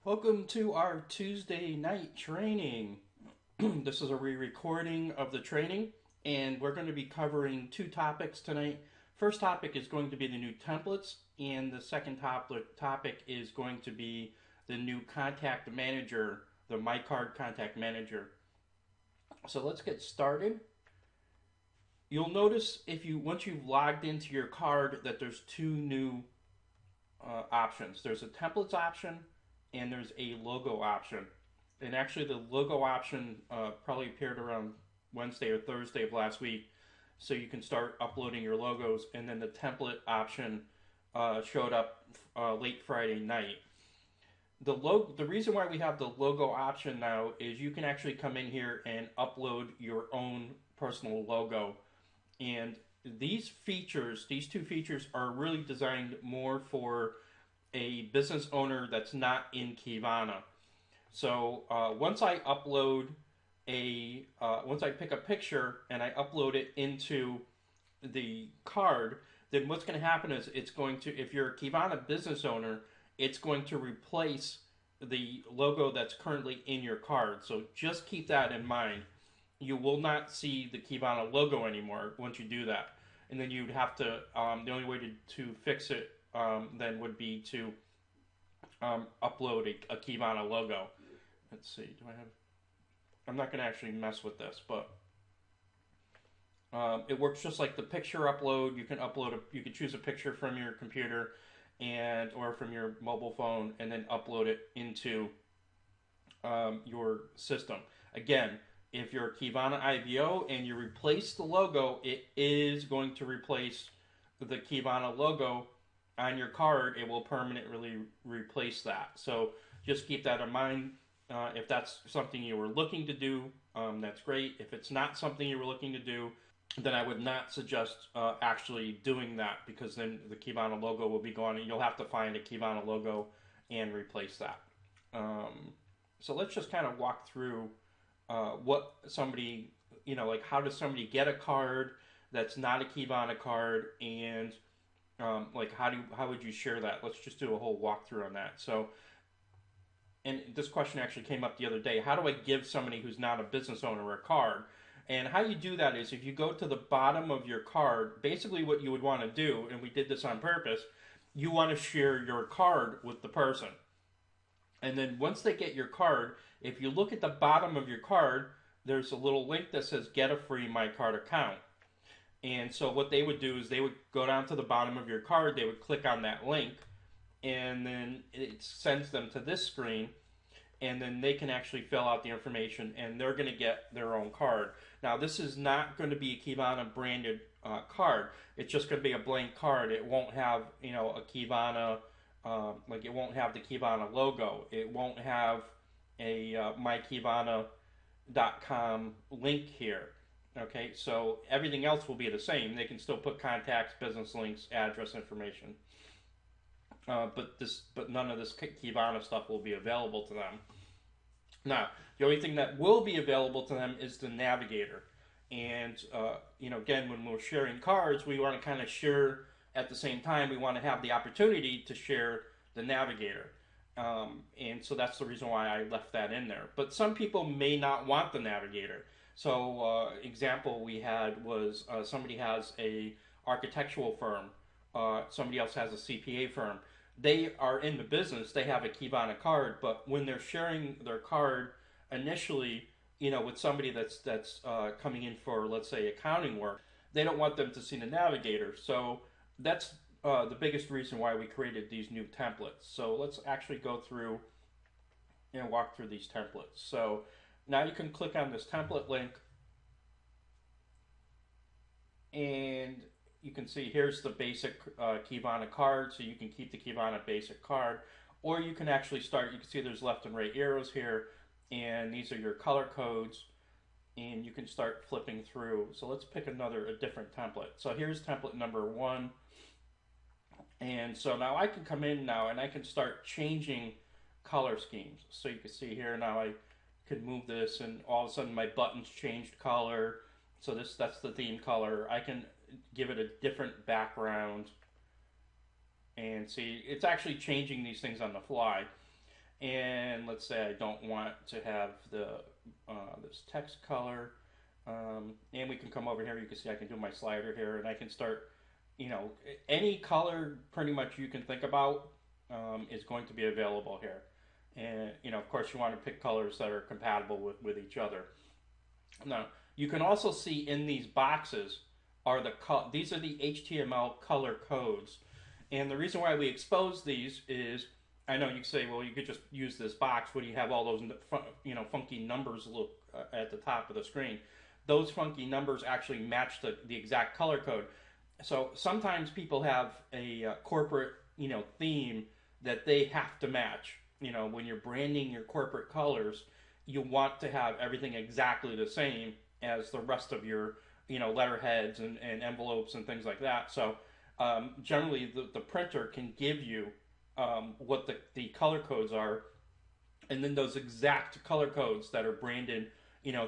Welcome to our Tuesday night training. This is a re-recording of the training, and we're going to be covering two topics tonight. First topic is going to be the new templates, and the second topic is going to be the new contact manager, the MiCrD contact manager. So let's get started. You'll notice once you've logged into your card that there's two new options. There's a templates option and there's a logo option. And actually, the logo option probably appeared around Wednesday or Thursday of last week, so you can start uploading your logos. And then the template option showed up late Friday night. The reason why we have the logo option now is you can actually come in here and upload your own personal logo. And these two features, are really designed more for a business owner that's not in Kivana. So once I pick a picture and I upload it into the card, then what's going to happen is if you're a Kivana business owner, it's going to replace the logo that's currently in your card. So just keep that in mind. You will not see the Kivana logo anymore once you do that. And then you'd have to, the only way to fix it then would be to upload a Kivana logo. Let's see, I'm not going to actually mess with this, but it works just like the picture upload. You can choose a picture from your computer or from your mobile phone and then upload it into your system. Again, if you're a Kivana IVO and you replace the logo, it is going to replace the Kivana logo on your card. It will permanently replace that. So just keep that in mind. If that's something you were looking to do, that's great. If it's not something you were looking to do, then I would not suggest actually doing that, because then the Kivana logo will be gone and you'll have to find a Kivana logo and replace that. So let's just kind of walk through what somebody, like how does somebody get a card that's not a Kivana card, and like how would you share that? Let's just do a whole walkthrough on that. So, and this question actually came up the other day. How do I give somebody who's not a business owner a card? And how you do that is if you go to the bottom of your card, basically what you would want to do, and we did this on purpose, you want to share your card with the person. And then once they get your card, if you look at the bottom of your card, there's a little link that says get a free MiCrD account. And so what they would do is they would go down to the bottom of your card, they would click on that link, and then it sends them to this screen, and then they can actually fill out the information and they're going to get their own card. Now, this is not going to be a Kivana branded card. It's just going to be a blank card. It won't have, a Kivana, it won't have the Kivana logo. It won't have a mykivana.com link here. Okay, so everything else will be the same. They can still put contacts, business links, address information. But none of this Kivana stuff will be available to them. Now, the only thing that will be available to them is the navigator. And, again, when we're sharing cards, we want to kind of share at the same time. We want to have the opportunity to share the navigator. And so that's the reason why I left that in there. But some people may not want the navigator. So, example we had was somebody has a architectural firm. Somebody else has a CPA firm. They are in the business. They have a Kivana card, but when they're sharing their card initially, with somebody that's coming in for, let's say, accounting work, they don't want them to see the navigator. So that's the biggest reason why we created these new templates. So let's actually go through and walk through these templates. So now you can click on this template link, and you can see here's the basic Kivana card, so you can keep the Kivana basic card, or you can actually start. You can see there's left and right arrows here, and these are your color codes, and you can start flipping through. So let's pick a different template. So here's template number 1, and so now I can come in now and I can start changing color schemes. So you can see here now I could move this, and all of a sudden my buttons changed color. So that's the theme color. I can give it a different background, and see it's actually changing these things on the fly. And let's say I don't want to have the this text color. And we can come over here. You can see I can do my slider here, and I can start, any color pretty much you can think about is going to be available here. And, of course, you want to pick colors that are compatible with each other. Now, you can also see in these boxes these are the HTML color codes. And the reason why we expose these is, I know you say, well, you could just use this box. What do you have all those, funky numbers look at the top of the screen? Those funky numbers actually match the exact color code. So sometimes people have a corporate, theme that they have to match. When you're branding your corporate colors, you want to have everything exactly the same as the rest of your, letterheads and envelopes and things like that. So generally, the printer can give you what the color codes are, and then those exact color codes that are branded,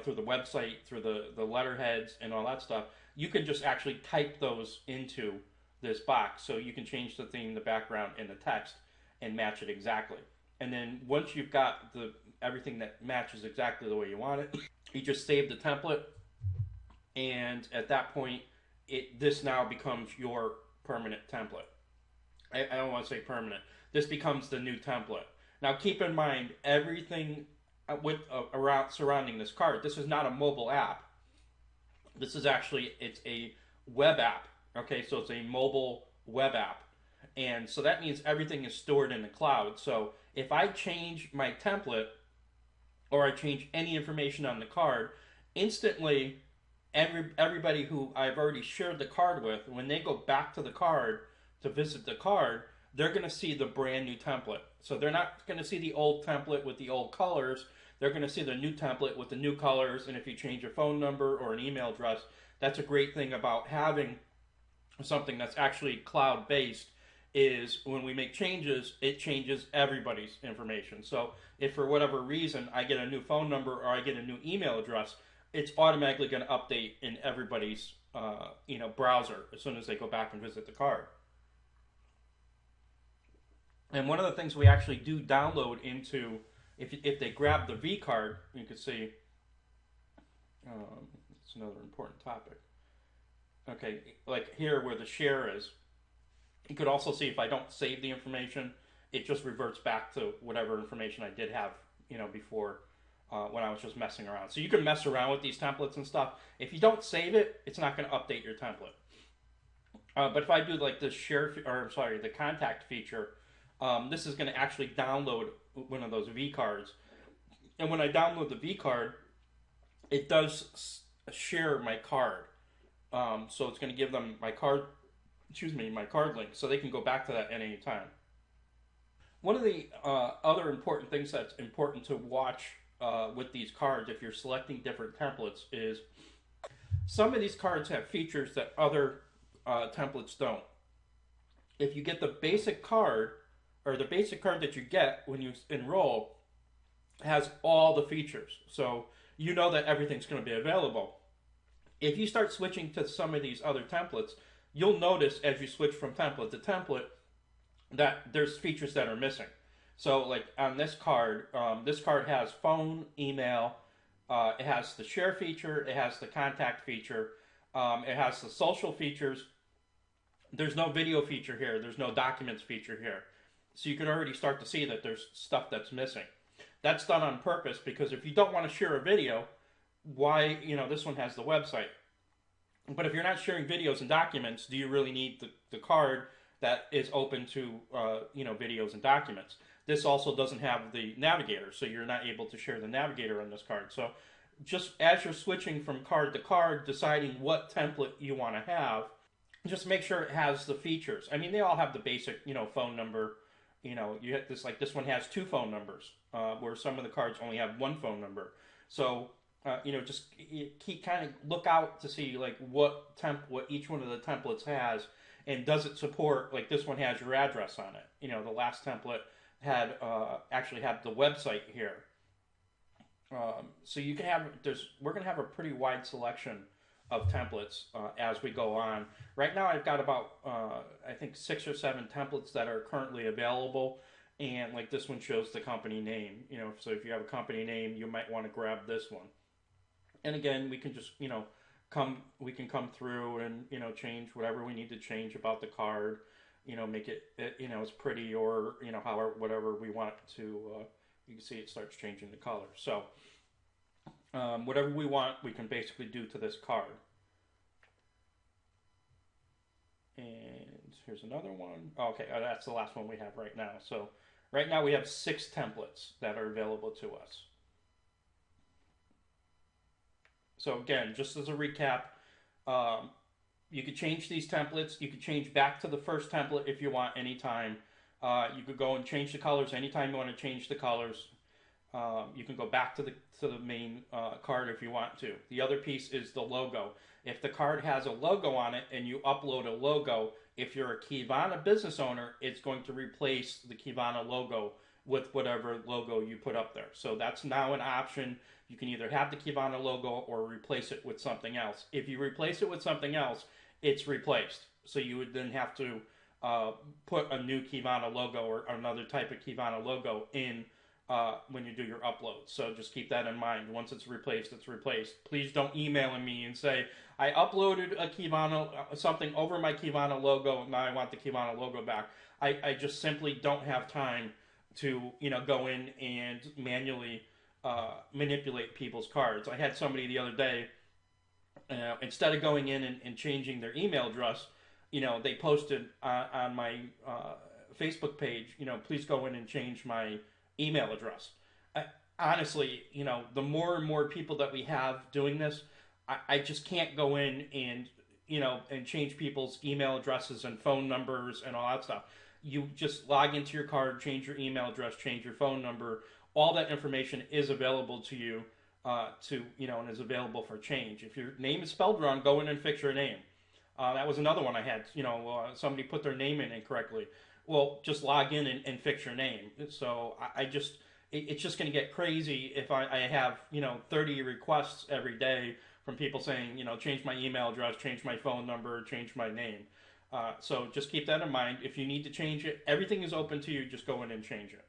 through the website, through the letterheads and all that stuff. You can just actually type those into this box, so you can change the theme, the background, and the text, and match it exactly. And then once you've got everything that matches exactly the way you want it, you just save the template, and at that point, this now becomes your permanent template. I don't want to say permanent. This becomes the new template. Now, keep in mind everything around surrounding this card. This is not a mobile app. This is it's a web app. Okay, so it's a mobile web app, and so that means everything is stored in the cloud. So if I change my template, or I change any information on the card, instantly everybody who I've already shared the card with, when they go back to the card to visit the card, they're going to see the brand new template. So they're not going to see the old template with the old colors. They're going to see the new template with the new colors. And if you change your phone number or an email address, that's a great thing about having something that's actually cloud-based, is when we make changes, it changes everybody's information. So if for whatever reason I get a new phone number or I get a new email address, it's automatically going to update in everybody's browser as soon as they go back and visit the card. And one of the things we actually do download into, if they grab the V-card, you can see, it's another important topic. Okay, like here where the share is, you could also see if I don't save the information, it just reverts back to whatever information I did have, before when I was just messing around. So you can mess around with these templates and stuff. If you don't save it, it's not going to update your template. But if I do like the the contact feature, this is going to actually download one of those V cards. And when I download the V card, it does share my card. So it's going to give them my card link, so they can go back to that at any time. One of the other important things that's important to watch with these cards, if you're selecting different templates, is some of these cards have features that other templates don't. If you get the basic card, or the basic card that you get when you enroll, has all the features. So you know that everything's going to be available. If you start switching to some of these other templates, you'll notice as you switch from template to template that there's features that are missing. So like on this card has phone, email, it has the share feature, it has the contact feature, it has the social features. There's no video feature here, there's no documents feature here. So you can already start to see that there's stuff that's missing. That's done on purpose, because if you don't want to share a video, why, this one has the website. But if you're not sharing videos and documents, do you really need the card that is open to, videos and documents? This also doesn't have the navigator, so you're not able to share the navigator on this card. So just as you're switching from card to card, deciding what template you want to have, just make sure it has the features. I mean, they all have the basic, phone number. You have this, like this one has 2 phone numbers, where some of the cards only have 1 phone number. So, just kind of look out to see like what each one of the templates has, and does it support, like this one has your address on it. The last template had actually had the website here. So you can have, we're going to have a pretty wide selection of templates as we go on. Right now I've got about, I think 6 or 7 templates that are currently available. And like this one shows the company name, so if you have a company name, you might want to grab this one. And again, we can just, we can come through and, change whatever we need to change about the card, make it, as pretty or, however, whatever we want to, you can see it starts changing the color. So, whatever we want, we can basically do to this card. And here's another one. Okay, that's the last one we have right now. So right now we have 6 templates that are available to us. So again, just as a recap, you could change these templates. You could change back to the first template if you want anytime. You could go and change the colors anytime you want to change the colors. You can go back to the main card if you want to. The other piece is the logo. If the card has a logo on it and you upload a logo, if you're a Kivana business owner, it's going to replace the Kivana logo with whatever logo you put up there. So that's now an option. You can either have the Kivana logo or replace it with something else. If you replace it with something else, it's replaced. So you would then have to put a new Kivana logo or another type of Kivana logo in when you do your upload. So just keep that in mind. Once it's replaced, it's replaced. Please don't email me and say, I uploaded a Kivana, something over my Kivana logo, and now I want the Kivana logo back. I just simply don't have time to, go in and manually manipulate people's cards. I had somebody the other day, instead of going in and changing their email address, they posted on my Facebook page, please go in and change my email address. Honestly, the more and more people that we have doing this, I just can't go in and, and change people's email addresses and phone numbers and all that stuff. You just log into your card, change your email address, change your phone number. All that information is available to you, and is available for change. If your name is spelled wrong, go in and fix your name. That was another one I had. Somebody put their name in incorrectly. Well, just log in and fix your name. So it's just going to get crazy if I have 30 requests every day from people saying change my email address, change my phone number, change my name. So just keep that in mind. If you need to change it, everything is open to you. Just go in and change it.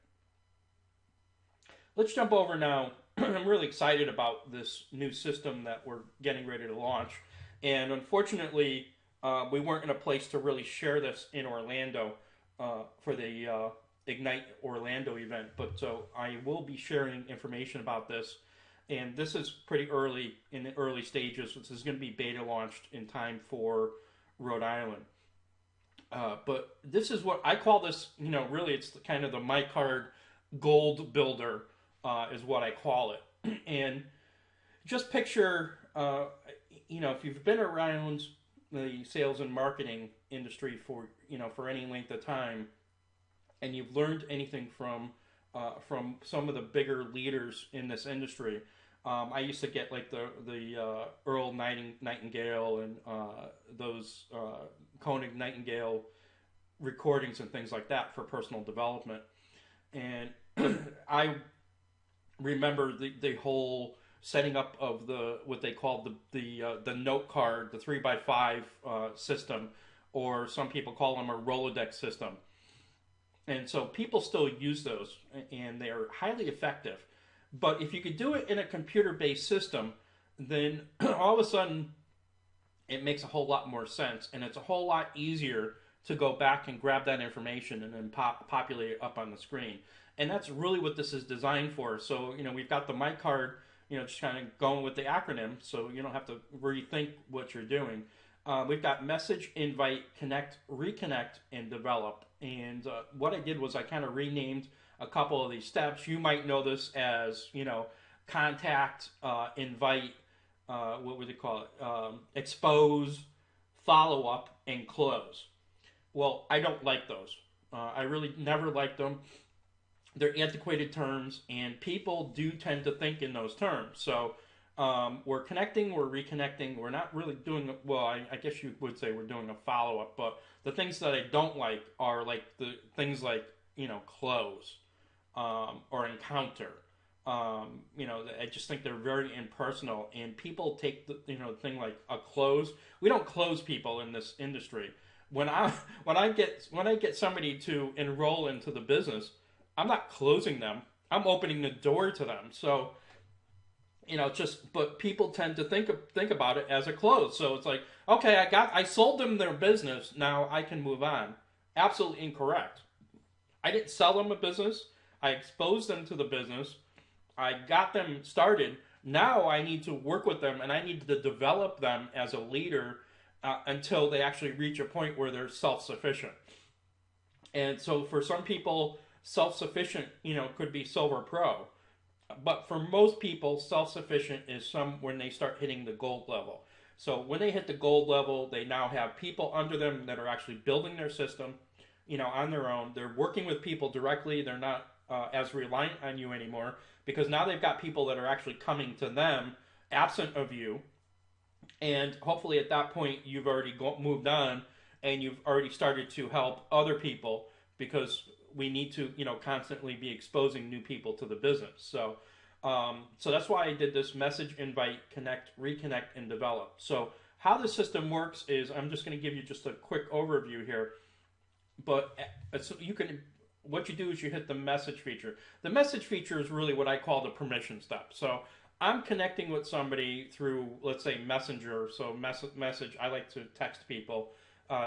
Let's jump over now. I'm really excited about this new system that we're getting ready to launch. And unfortunately, we weren't in a place to really share this in Orlando for the Ignite Orlando event. But so I will be sharing information about this. And this is pretty early, in the early stages. This is going to be beta launched in time for Rhode Island. But this is what I call this, really it's kind of the MiCrD Gold builder is what I call it. And just picture, if you've been around the sales and marketing industry for any length of time, and you've learned anything from some of the bigger leaders in this industry. I used to get like the Earl Nightingale and those Koenig Nightingale recordings and things like that for personal development. And I remember the whole setting up of what they called the note card, the 3x5 system, or some people call them a Rolodex system. And so people still use those, and they are highly effective. But if you could do it in a computer-based system, then all of a sudden it makes a whole lot more sense, and it's a whole lot easier to go back and grab that information and then populate it up on the screen. And that's really what this is designed for. So, we've got the MiCrD, just kind of going with the acronym, so you don't have to rethink what you're doing. We've got message, invite, connect, reconnect, and develop. And what I did was I kind of renamed a couple of these steps. You might know this as, contact, invite, what would they call it? Expose, follow up, and close. Well, I don't like those. I really never liked them. They're antiquated terms, and people do tend to think in those terms. So we're connecting, we're reconnecting. We're not really doing, well, I guess you would say we're doing a follow-up, but the things that I don't like are like the things like, close or encounter. I just think they're very impersonal, and people take the thing like a close. We don't close people in this industry. When I get somebody to enroll into the business, I'm not closing them. I'm opening the door to them. So but people tend to think about it as a close. So it's like, okay, I sold them their business. Now I can move on. Absolutely incorrect. I didn't sell them a business. I exposed them to the business. I got them started. Now I need to work with them and I need to develop them as a leader until they actually reach a point where they're self-sufficient. And so for some people, self-sufficient, could be Silver Pro. But for most people, self-sufficient is when they start hitting the gold level. So when they hit the gold level, they now have people under them that are actually building their system, on their own. They're working with people directly. They're not as reliant on you anymore because now they've got people that are actually coming to them absent of you. And hopefully at that point, you've already moved on and you've already started to help other people because we need to, constantly be exposing new people to the business. So that's why I did this message, invite, connect, reconnect, and develop. So how the system works is I'm just going to give you just a quick overview here. But what you do is you hit the message feature. The message feature is really what I call the permission step. So I'm connecting with somebody through, let's say, Messenger. So message, I like to text people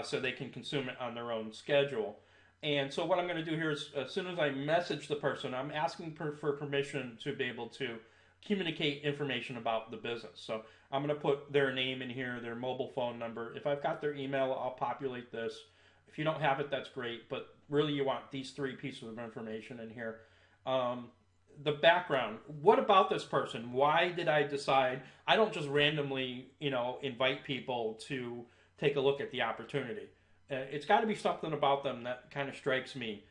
so they can consume it on their own schedule. And so what I'm going to do here is as soon as I message the person, I'm asking for permission to be able to communicate information about the business. So I'm going to put their name in here, their mobile phone number. If I've got their email, I'll populate this. If you don't have it, that's great. But really you want these 3 pieces of information in here. The background. What about this person? Why did I decide? I don't just randomly, invite people to take a look at the opportunity. It's got to be something about them that kind of strikes me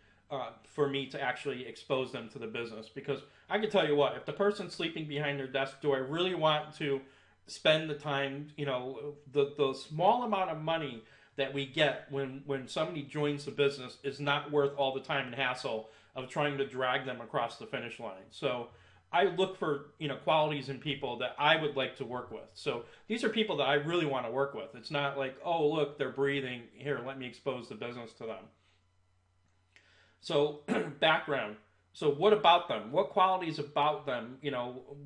for me to actually expose them to the business. Because I can tell you what, if the person's sleeping behind their desk, do I really want to spend the time, the small amount of money that we get when somebody joins the business is not worth all the time and hassle of trying to drag them across the finish line. So I look for, qualities in people that I would like to work with. So these are people that I really want to work with. It's not like, oh, look, they're breathing. Here, let me expose the business to them. So background. So what about them? What qualities about them?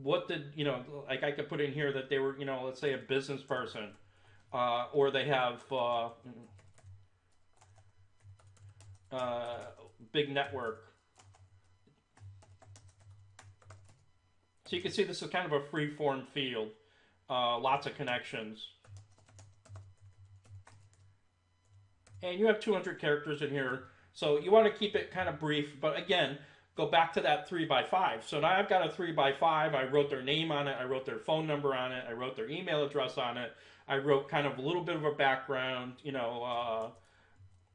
What did, like I could put in here that they were, let's say a business person, or they have big network. So you can see this is kind of a free-form field, lots of connections. And you have 200 characters in here, so you want to keep it kind of brief, but again, go back to that 3x5. So now I've got a 3x5, I wrote their name on it, I wrote their phone number on it, I wrote their email address on it, I wrote kind of a little bit of a background,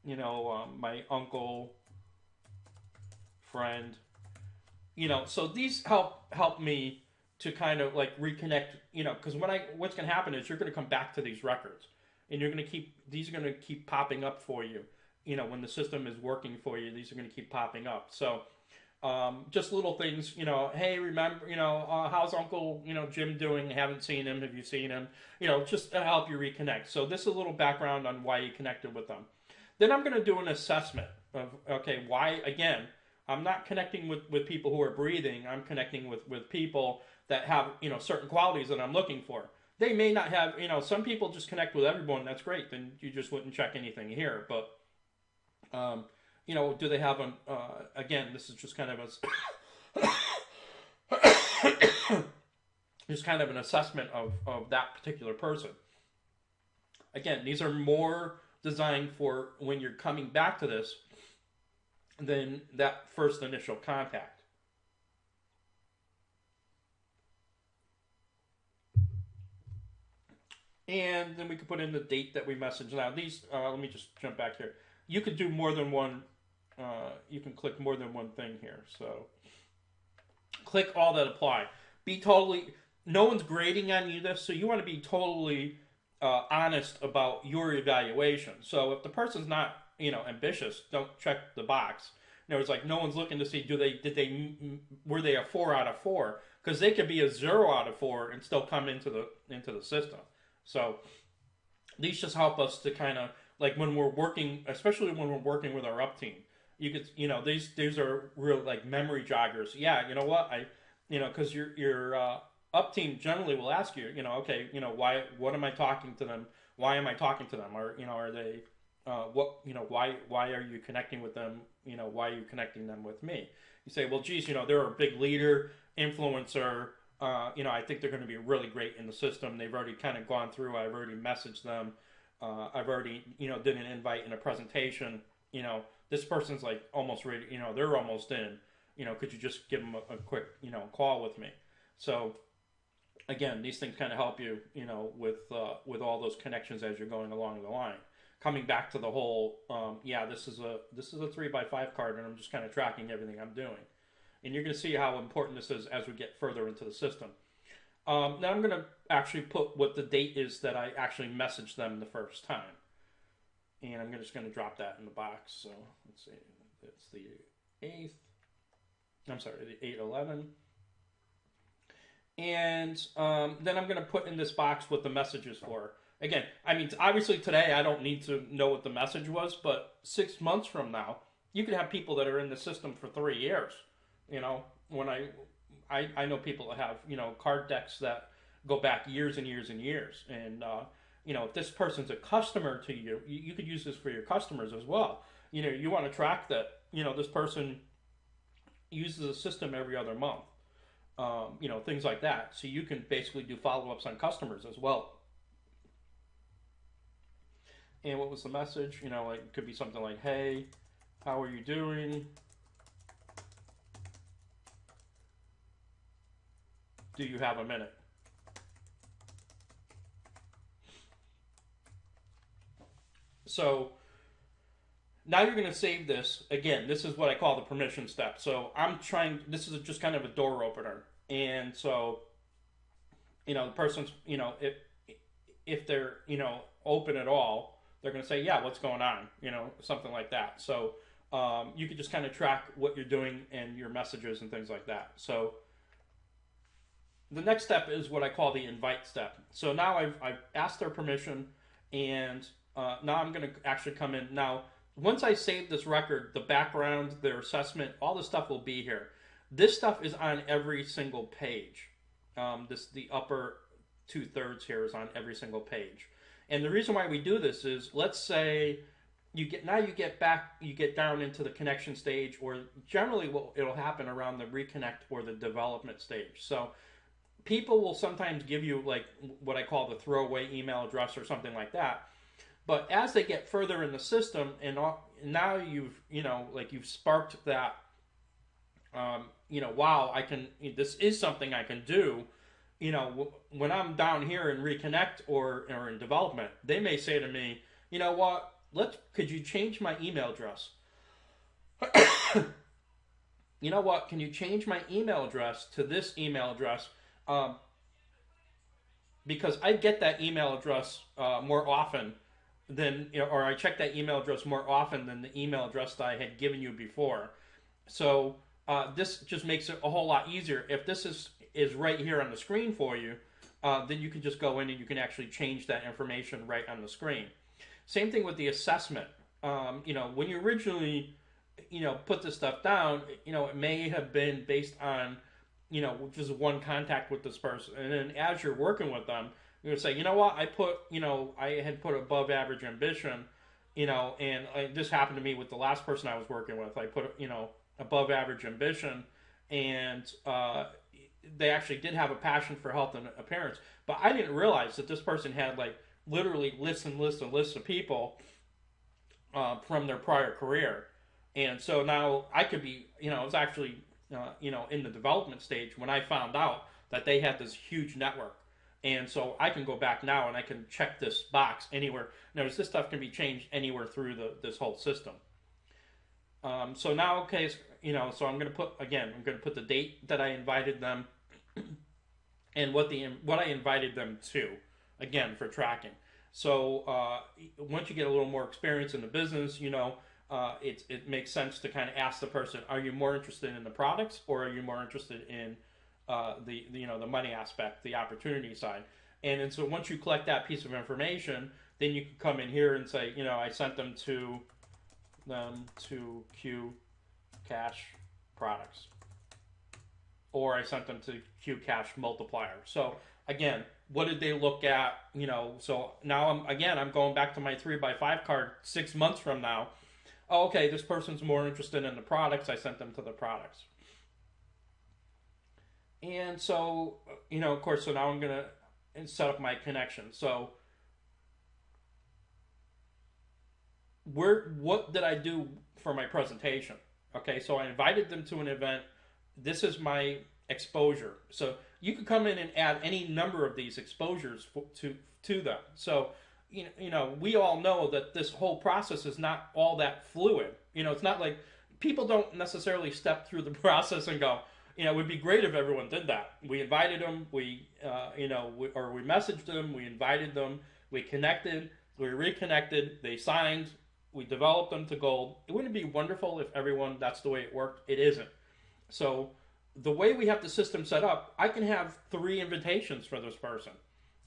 my uncle, friend, so these help me to kind of like reconnect, because what's going to happen is you're going to come back to these records, and these are going to keep popping up for you, when the system is working for you. These are going to keep popping up. So just little things, hey, remember, how's Uncle, Jim doing? Haven't seen him. Have you seen him? Just to help you reconnect. So this is a little background on why you connected with them. Then I'm going to do an assessment of, okay, why, again, I'm not connecting with people who are breathing. I'm connecting with people that have, certain qualities that I'm looking for. They may not have, some people just connect with everyone. That's great. Then you just wouldn't check anything here. But, do they have again, this is just kind of just kind of an assessment of that particular person. Again, these are more designed for when you're coming back to this than that first initial contact. And then we could put in the date that we messaged. Now these, let me just jump back here. You could do more than one, you can click more than one thing here. So click all that apply. No one's grading on you this, so you want to be totally honest about your evaluation. So if the person's not, ambitious, don't check the box. It's like no one's looking to see were they a 4 out of 4? Because they could be a 0 out of 4 and still come into the system. So these just help us to kind of like when we're working, especially when we're working with our up team. you could, these are real like memory joggers. Yeah, you know what, because your up team generally will ask you, okay, why, what am I talking to them? Why am I talking to them? Or are they, why are you connecting with them? Why are you connecting them with me? You say, well, geez, they're a big leader, influencer. I think they're going to be really great in the system. They've already kind of gone through. I've already messaged them. I've already, did an invite and a presentation. This person's like almost ready. They're almost in. Could you just give them a quick, call with me? So again, these things kind of help you, with all those connections as you're going along the line. Coming back to the whole, this is a 3x5 card, and I'm just kind of tracking everything I'm doing. And you're going to see how important this is as we get further into the system. Now I'm going to actually put what the date is that I actually messaged them the first time. And I'm just going to drop that in the box. So let's see, it's the 8th. I'm sorry, the 8/11. And then I'm going to put in this box what the message is for. Again, I mean, obviously today I don't need to know what the message was, but 6 months from now, you could have people that are in the system for 3 years. When I know people that have, card decks that go back years and years and years. And, if this person's a customer to you, you could use this for your customers as well. You want to track that, this person uses a system every other month. Things like that. So you can basically do follow-ups on customers as well. And what was the message? It could be something like, hey, how are you doing? Do you have a minute? So now you're going to save this. Again, this is what I call the permission step. So this is just kind of a door opener. And so, the person's, if they're, open at all, they're going to say, yeah, what's going on? Something like that. So you can just kind of track what you're doing and your messages and things like that. So the next step is what I call the invite step. So now I've asked their permission, and now I'm going to actually come in. Now, once I save this record, the background, their assessment, all the stuff will be here. This stuff is on every single page. The upper 2/3 here is on every single page. And the reason why we do this is, let's say you get down into the connection stage, or generally it'll happen around the reconnect or the development stage. So people will sometimes give you like what I call the throwaway email address or something like that. But as they get further in the system, and now you've sparked that, wow, this is something I can do. When I'm down here in reconnect or in development, they may say to me, you know what, could you change my email address? You know what, can you change my email address to this email address? Because I get that email address more often than, or I check that email address more often than the email address that I had given you before. So this just makes it a whole lot easier. If this is right here on the screen for you, then you can just go in and you can actually change that information right on the screen. Same thing with the assessment. When you originally, put this stuff down, it may have been based on, just one contact with this person. And then as you're working with them, you're going to say, you know what, I had put above average ambition, and this happened to me with the last person I was working with. I put, above average ambition, and they actually did have a passion for health and appearance. But I didn't realize that this person had like literally lists and lists and lists of people from their prior career. And so now I could be, it was actually, in the development stage when I found out that they had this huge network. And so I can go back now and I can check this box anywhere. Notice this stuff can be changed anywhere through this whole system. So now, okay, so I'm going to put the date that I invited them and what I invited them to, again, for tracking. So once you get a little more experience in the business, it makes sense to kind of ask the person, are you more interested in the products, or are you more interested in the money aspect, the opportunity side? And so once you collect that piece of information, then you can come in here and say, I sent them to them to Q Cash products, or I sent them to Q Cash multiplier. So again, what did they look at? So now I'm going back to my 3x5 card 6 months from now. Oh, okay, this person's more interested in the products. I sent them to the products. And so, of course, so now I'm going to set up my connection. So, what did I do for my presentation? Okay, so I invited them to an event. This is my exposure. So you could come in and add any number of these exposures to them. So, we all know that this whole process is not all that fluid. It's not like people don't necessarily step through the process and go, it would be great if everyone did that. We invited them, we messaged them, we invited them, we connected, we reconnected, they signed, we developed them to gold. It wouldn't be wonderful if everyone, that's the way it worked? It isn't. So the way we have the system set up, I can have 3 invitations for this person,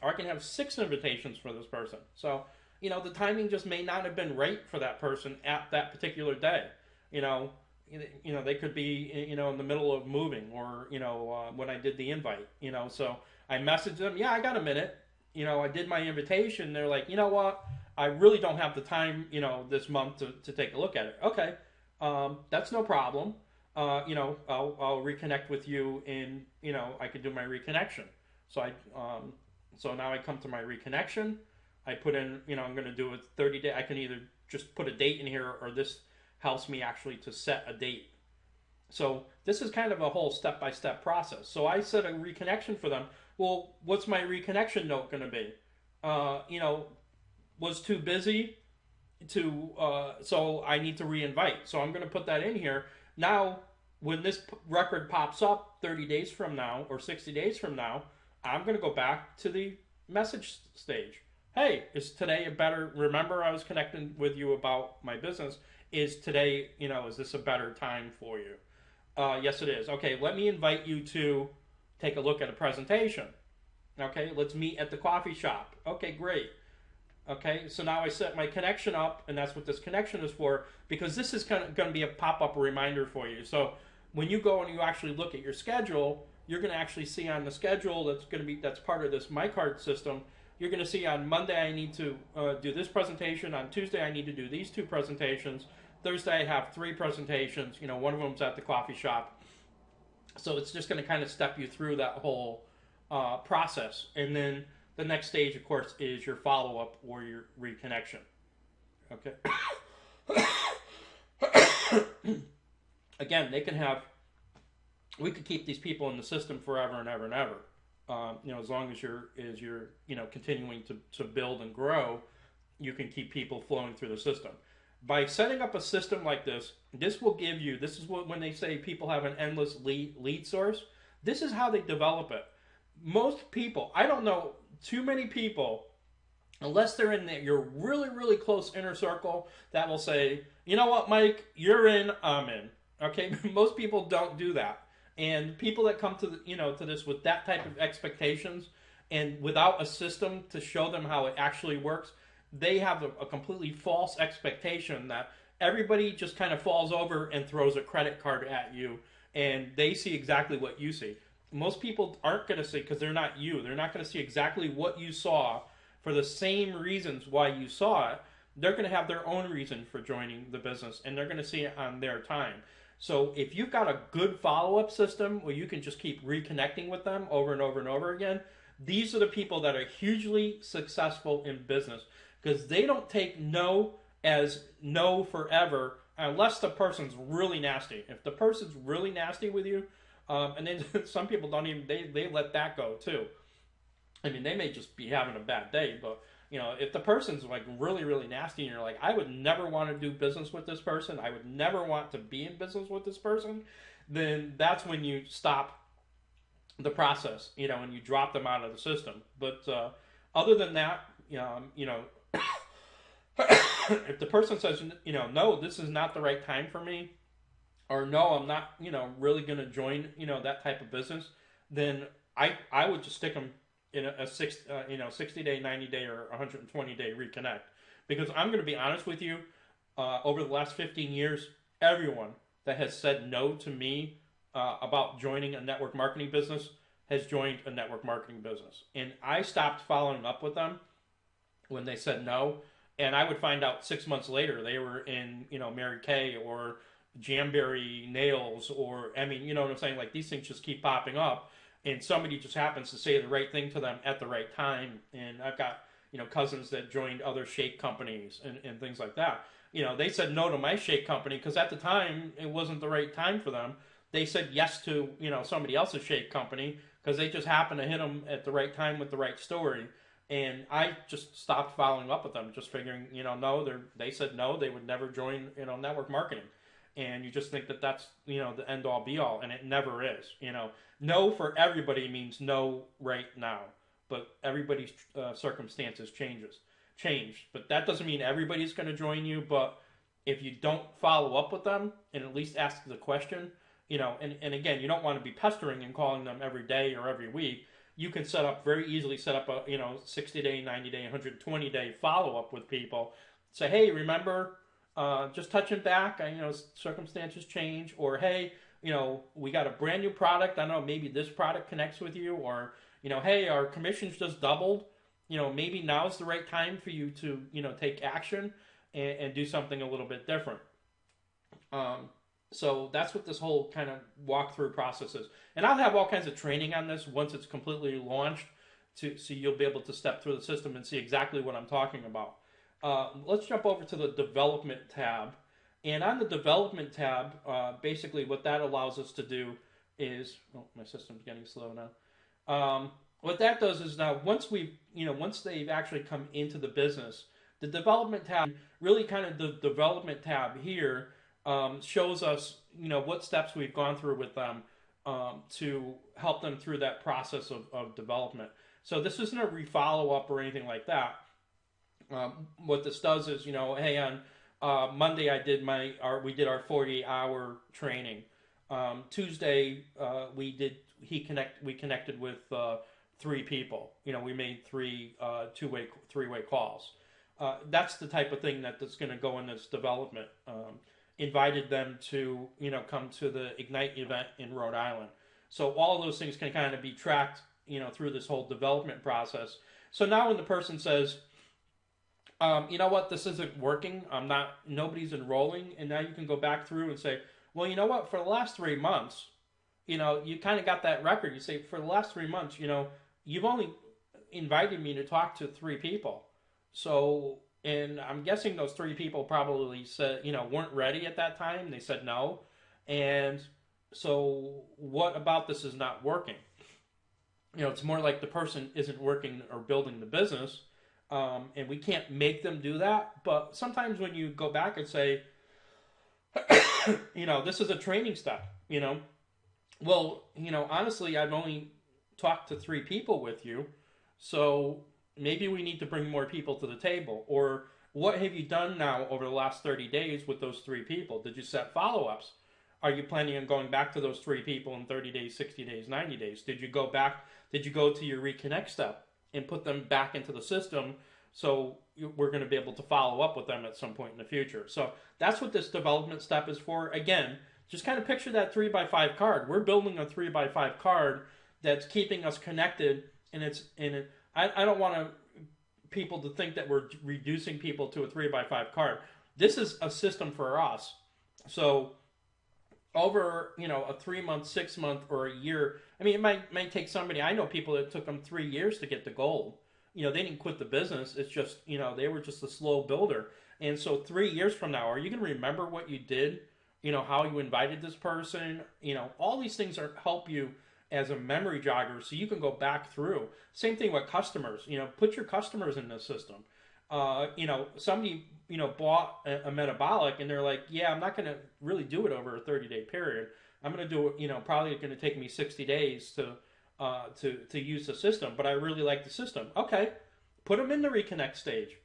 or I can have 6 invitations for this person. So, the timing just may not have been right for that person at that particular day. They could be, in the middle of moving, or, when I did the invite, so I messaged them, yeah, I got a minute. I did my invitation. They're like, you know what? I really don't have the time, this month to take a look at it. Okay. That's no problem. I'll reconnect with you in, I could do my reconnection. So so now I come to my reconnection. I put in, I'm going to do a 30-day. I can either just put a date in here, or this helps me actually to set a date. So this is kind of a whole step-by-step process. So I set a reconnection for them. Well, what's my reconnection note going to be? Was too busy so I need to reinvite. So I'm going to put that in here. Now, when this record pops up 30 days from now or 60 days from now, I'm going to go back to the message stage. Hey, is today a better, remember I was connecting with you about my business. Is today, is this a better time for you? Yes, it is. Okay, let me invite you to take a look at a presentation. Okay, let's meet at the coffee shop. Okay, great. Okay, so now I set my connection up, and that's what this connection is for, because this is kind of going to be a pop-up reminder for you. So when you go and you actually look at your schedule, you're going to actually see on the schedule that's part of this MiCrD system. You're going to see on Monday I need to do this presentation. On Tuesday I need to do these 2 presentations. Thursday I have 3 presentations. One of them's at the coffee shop. So it's just going to kind of step you through that whole process. And then the next stage, of course, is your follow-up or your reconnection. Okay. Again, we could keep these people in the system forever and ever and ever. As long as you're continuing to build and grow, you can keep people flowing through the system. By setting up a system like this will give you, this is what, when they say people have an endless lead source, this is how they develop it. Most people, I don't know too many people, unless they're in your really, really close inner circle, that will say, you know what, Mike, you're in, I'm in. Okay, most people don't do that. And people that come to to this with that type of expectations and without a system to show them how it actually works, they have a completely false expectation that everybody just kind of falls over and throws a credit card at you, and they see exactly what you see. Most people aren't going to see, because they're not you. They're not going to see exactly what you saw for the same reasons why you saw it. They're going to have their own reason for joining the business, and they're going to see it on their time. So if you've got a good follow-up system where you can just keep reconnecting with them over and over and over again, these are the people that are hugely successful in business, because they don't take no as no forever unless the person's really nasty. If the person's really nasty with you, and then some people don't even, they let that go too. I mean, they may just be having a bad day, but if the person's like really, really nasty and you're like, I would never want to do business with this person, I would never want to be in business with this person, then that's when you stop the process, and you drop them out of the system. But other than that, if the person says, no, this is not the right time for me, or no, I'm not, really going to join, that type of business, then I would just stick them in a 60-day, 90-day, or 120-day reconnect. Because I'm going to be honest with you, over the last 15 years, everyone that has said no to me about joining a network marketing business has joined a network marketing business. And I stopped following up with them when they said no. And I would find out 6 months later they were in, Mary Kay or Jamberry Nails, or, I mean, you know what I'm saying? Like, these things just keep popping up, and somebody just happens to say the right thing to them at the right time. And I've got, cousins that joined other shake companies and things like that. They said no to my shake company because at the time it wasn't the right time for them. They said yes to, somebody else's shake company because they just happened to hit them at the right time with the right story. And I just stopped following up with them, just figuring, no, they said no, they would never join, network marketing. And you just think that that's, the end all be all, and it never is. No for everybody means no right now, but everybody's circumstances change. But that doesn't mean everybody's going to join you. But if you don't follow up with them and at least ask the question, and again, you don't want to be pestering and calling them every day or every week. You can very easily set up a 60-day, 90-day, 120-day follow-up with people. Say, hey, remember, just touching back, circumstances change, or hey, we got a brand new product. I don't know, maybe this product connects with you, or hey, our commissions just doubled. Maybe now's the right time for you to take action and do something a little bit different. So that's what this whole kind of walkthrough process is. And I'll have all kinds of training on this once it's completely launched, so you'll be able to step through the system and see exactly what I'm talking about. Let's jump over to the development tab. And on the development tab, basically what that allows us to do is, my system's getting slow now. What that does is now once they've actually come into the business, the development tab, really kind of the development tab here, shows us, what steps we've gone through with them to help them through that process of development. So this isn't a re-follow-up or anything like that. What this does is, hey, on Monday we did our 48-hour training. Tuesday we connected with 3 people. We made 3 three-way calls. That's the type of thing that's going to go in this development. Invited them to, come to the Ignite event in Rhode Island. So all of those things can kind of be tracked, through this whole development process. So now when the person says, you know what, this isn't working, nobody's enrolling, and now you can go back through and say, well, you know what, for the last 3 months, you kind of got that record. You say, for the last 3 months, you've only invited me to talk to 3 people. So, and I'm guessing those 3 people probably said, weren't ready at that time. They said no. And so what about this is not working? It's more like the person isn't working or building the business. And we can't make them do that. But sometimes when you go back and say, this is a training step, well, honestly, I've only talked to 3 people with you. So maybe we need to bring more people to the table. Or what have you done now over the last 30 days with those 3 people? Did you set follow-ups? Are you planning on going back to those 3 people in 30 days, 60 days, 90 days? Did you go to your reconnect step and put them back into the system so we're going to be able to follow up with them at some point in the future? So that's what this development step is for. Again, just kind of picture that 3x5 card. We're building a 3x5 card that's keeping us connected, and I don't want people to think that we're reducing people to a 3x5 card. This is a system for us. So over, a 3-month, 6-month, or a year, I mean, it might take somebody, I know people that took them 3 years to get to gold. They didn't quit the business. It's just, they were just a slow builder. And so 3 years from now, are you going to remember what you did? How you invited this person? All these things help you as a memory jogger, so you can go back through. Same thing with customers. Put your customers in the system. Somebody bought a metabolic, and they're like, yeah, I'm not going to really do it over a 30-day period. I'm going to do it. Probably going to take me 60 days to use the system, but I really like the system. Okay, put them in the reconnect stage,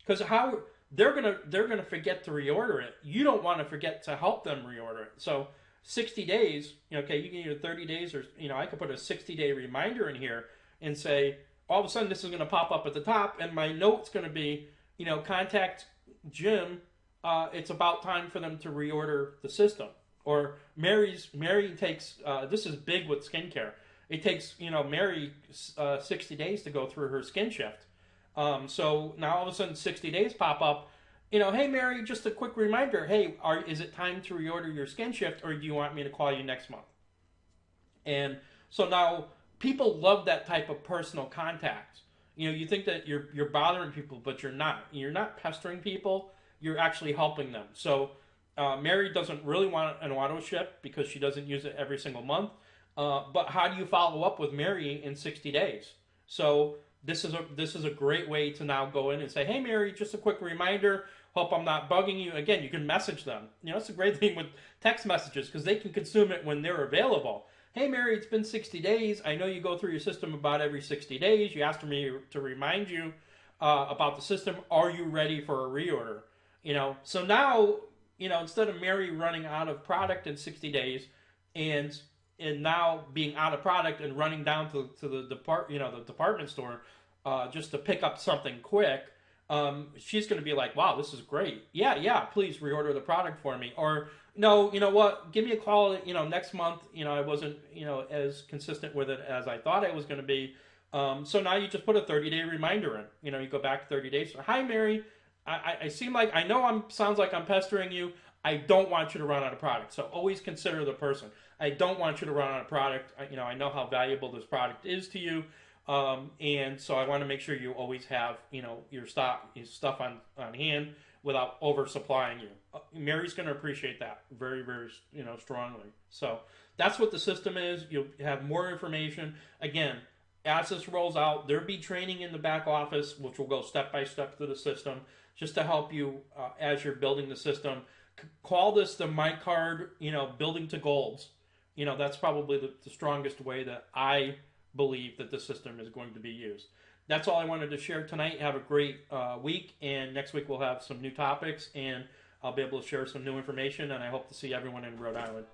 because how they're gonna forget to reorder it. You don't want to forget to help them reorder it. So 60 days, okay, you can either 30 days or, I could put a 60-day reminder in here and say, all of a sudden this is going to pop up at the top, and my note's going to be, contact Jim it's about time for them to reorder the system. Or Mary takes this is big with skincare. It takes Mary 60 days to go through her skin shift. So now all of a sudden 60 days pop up. Hey Mary, just a quick reminder. Hey, is it time to reorder your skin shift, or do you want me to call you next month? And so now people love that type of personal contact. You think that you're bothering people, but you're not. You're not pestering people. You're actually helping them. So Mary doesn't really want an auto ship because she doesn't use it every single month. But how do you follow up with Mary in 60 days? So this is a great way to now go in and say, hey Mary, just a quick reminder. Hope I'm not bugging you. Again, you can message them. It's a great thing with text messages because they can consume it when they're available. Hey Mary, it's been 60 days. I know you go through your system about every 60 days. You asked me to remind you about the system. Are you ready for a reorder? So now, instead of Mary running out of product in 60 days and now being out of product and running down to the department store just to pick up something quick, she's going to be like, wow, this is great. Yeah, please reorder the product for me. Or no, you know what? Give me a call. Next month. I wasn't as consistent with it as I thought I was going to be. So now you just put a 30-day reminder in. You go back 30 days. So, hi, Mary. I seem like sounds like I'm pestering you. I don't want you to run out of product. So always consider the person. I don't want you to run out of product. I know how valuable this product is to you. And so I want to make sure you always have your stuff on hand without oversupplying you. Mary's going to appreciate that very, very strongly. So that's what the system is. You'll have more information. Again, as this rolls out, there'll be training in the back office, which will go step by step through the system, just to help you as you're building the system. Call this the MiCrd, building to golds. That's probably the strongest way that I believe that the system is going to be used. That's all I wanted to share tonight. Have a great week, and next week we'll have some new topics, and I'll be able to share some new information, and I hope to see everyone in Rhode Island.